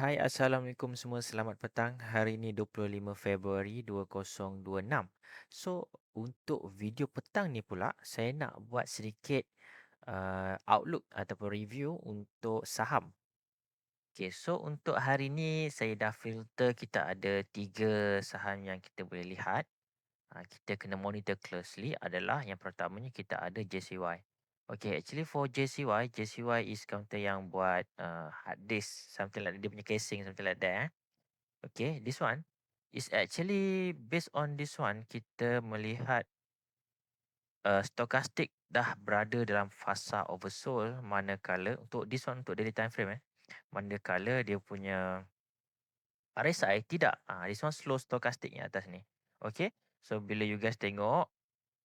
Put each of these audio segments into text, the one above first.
Hai, Assalamualaikum semua. Selamat petang. Hari ini 25 Februari 2026. So, untuk video petang ni pula, saya nak buat sedikit outlook ataupun review untuk saham. Okay, so untuk hari ni saya dah filter, kita ada 3 saham yang kita boleh lihat. Kita kena monitor closely adalah yang pertamanya kita ada JCY. Okay, actually for JCY, JCY is counter yang buat hard disk, something like dia punya casing, something like that. Okay, this one is actually based on this one, kita melihat stokastik dah berada dalam fasa oversold, manakala untuk this one, untuk daily time frame manakala dia punya RSI tidak. This one slow stokastik yang atas ni. Okay, so bila you guys tengok,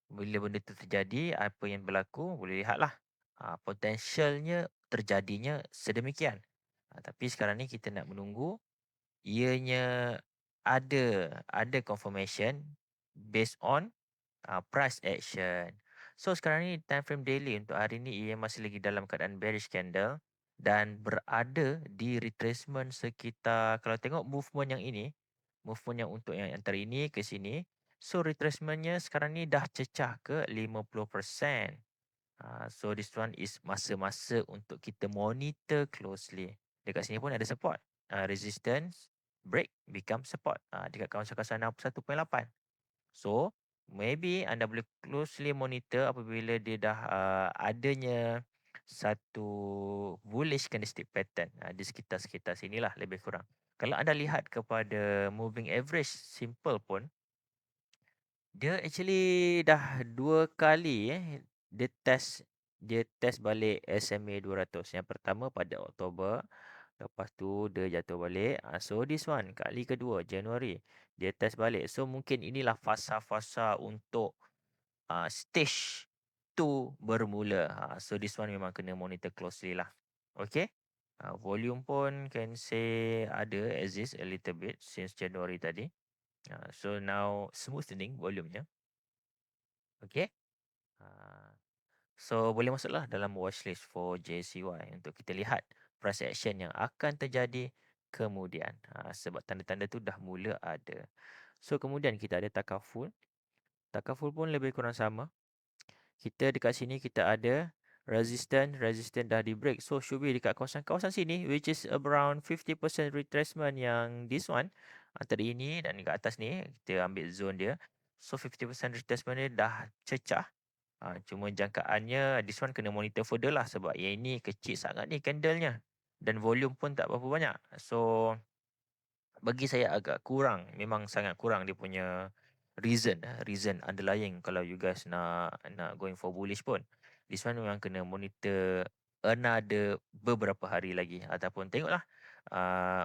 bila benda tu terjadi, apa yang berlaku, boleh lihatlah potensialnya terjadinya sedemikian. Tapi sekarang ni kita nak menunggu ianya ada confirmation based on price action. So sekarang ni time frame daily untuk hari ni ia masih lagi dalam keadaan bearish candle dan berada di retracement sekitar, kalau tengok movement yang ini, movement yang untuk yang antara ini ke sini, so retracementnya sekarang ni dah cecah ke 50%. So this one is masa-masa untuk kita monitor closely. Dekat sini pun ada support, resistance, break, become support dekat kawasan-kawasan 61.8. So maybe anda boleh closely monitor apabila dia dah adanya satu bullish candlestick pattern di sekitar-sekitar sinilah lebih kurang. Kalau anda lihat kepada moving average simple pun, dia actually dah 2 kali dia test balik SMA 200. Yang pertama pada Oktober, lepas tu dia jatuh balik. So this one kali kedua Januari dia test balik. So mungkin inilah fasa-fasa untuk stage 2 bermula. So this one memang kena monitor closely lah. Okay. Volume pun can say ada exist a little bit since January tadi. So now smoothening volumenya. Okay. So boleh masuklah dalam watchlist for JCY untuk kita lihat price action yang akan terjadi kemudian. Sebab tanda-tanda tu dah mula ada. So kemudian kita ada Takaful. Takaful pun lebih kurang sama. Kita dekat sini kita ada resistance dah di break. So should be dekat kawasan-kawasan sini, which is around 50% retracement yang this one. Antara ini dan dekat atas ni, kita ambil zone dia. So 50% retracement dia dah cecah. Cuma jangkaannya this one kena monitor further lah, sebab yang ini kecil sangat ni candlenya. Dan volume pun tak berapa banyak. So bagi saya agak kurang, memang sangat kurang dia punya reason underlying kalau you guys nak going for bullish pun. This one memang kena monitor another beberapa hari lagi, ataupun tengoklah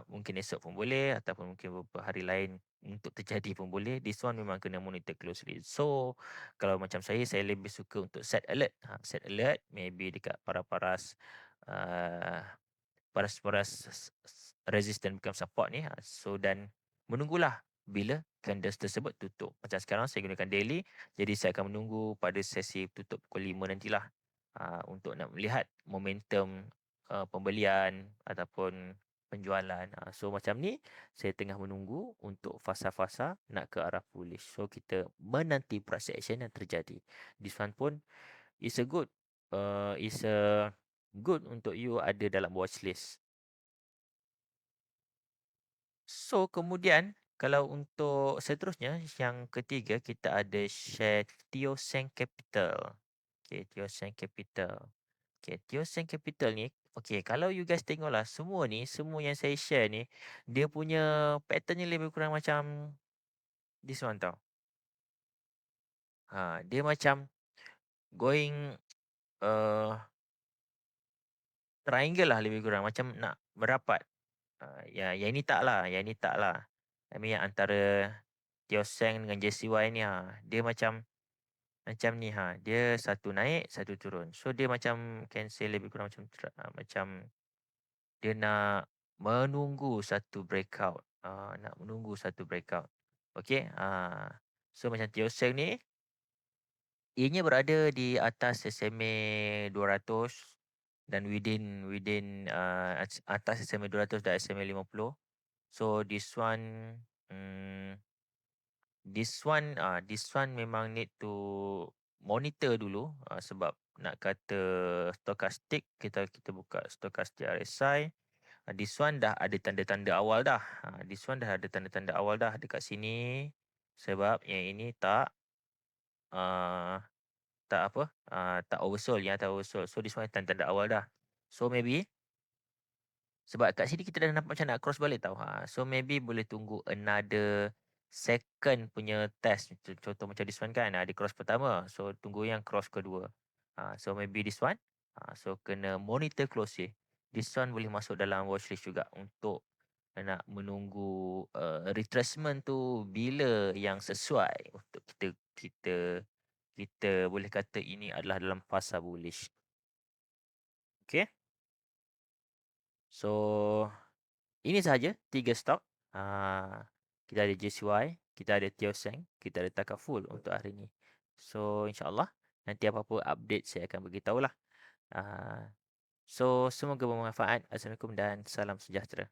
mungkin esok pun boleh, ataupun mungkin beberapa hari lain untuk terjadi pun boleh. This one memang kena monitor closely. So kalau macam saya lebih suka untuk set alert. Set alert maybe dekat paras-paras uh, paras-paras resistance become support ni. So dan menunggulah bila candles tersebut tutup. Macam sekarang saya gunakan daily, jadi saya akan menunggu pada sesi tutup pukul 5 nantilah untuk nak melihat momentum pembelian ataupun penjualan. So macam ni saya tengah menunggu untuk fasa-fasa nak ke arah bullish. So kita menanti price action yang terjadi. This one pun is a good untuk you ada dalam watchlist. So kemudian kalau untuk seterusnya yang ketiga kita ada share Teoseng Capital. Okay, Teoseng Capital. Okay, Teoseng Capital ni, okay, kalau you guys tengoklah semua ni, semua yang saya share ni, dia punya patternnya lebih kurang macam this one tau. Dia macam going triangle lah lebih kurang, macam nak merapat. Yang ini tak lah, I mean yang antara Teoseng dengan JCY ni dia macam ni dia satu naik, satu turun. So dia macam can say lebih kurang macam macam dia nak menunggu satu breakout. Okey. So macam Teoseng ni ianya berada di atas SMA 200. dan atas SMA 200 dan SMA 50. So hmm, this one memang need to monitor dulu, sebab nak kata stokastik, kita buka stokastik RSI. This one dah ada tanda-tanda awal dah. This one dah ada tanda-tanda awal dah dekat sini. Sebab yang ini uh, tak oversold, yang tak oversold. So this one tanda-tanda awal dah. So maybe sebab kat sini kita dah nampak macam nak cross balik tau. So maybe boleh tunggu another second punya test. Contoh macam this one kan, di cross pertama. So tunggu yang cross kedua. So maybe this one. So kena monitor closely. This one boleh masuk dalam watchlist juga untuk nak menunggu retracement tu bila yang sesuai untuk kita boleh kata ini adalah dalam fasa bullish. Okay. So ini sahaja 3 stok. Kita ada JCY, kita ada Teo Seng, kita ada Takaful untuk hari ini. So insyaAllah nanti apa-apa update saya akan beritahu lah. So semoga bermanfaat. Assalamualaikum dan salam sejahtera.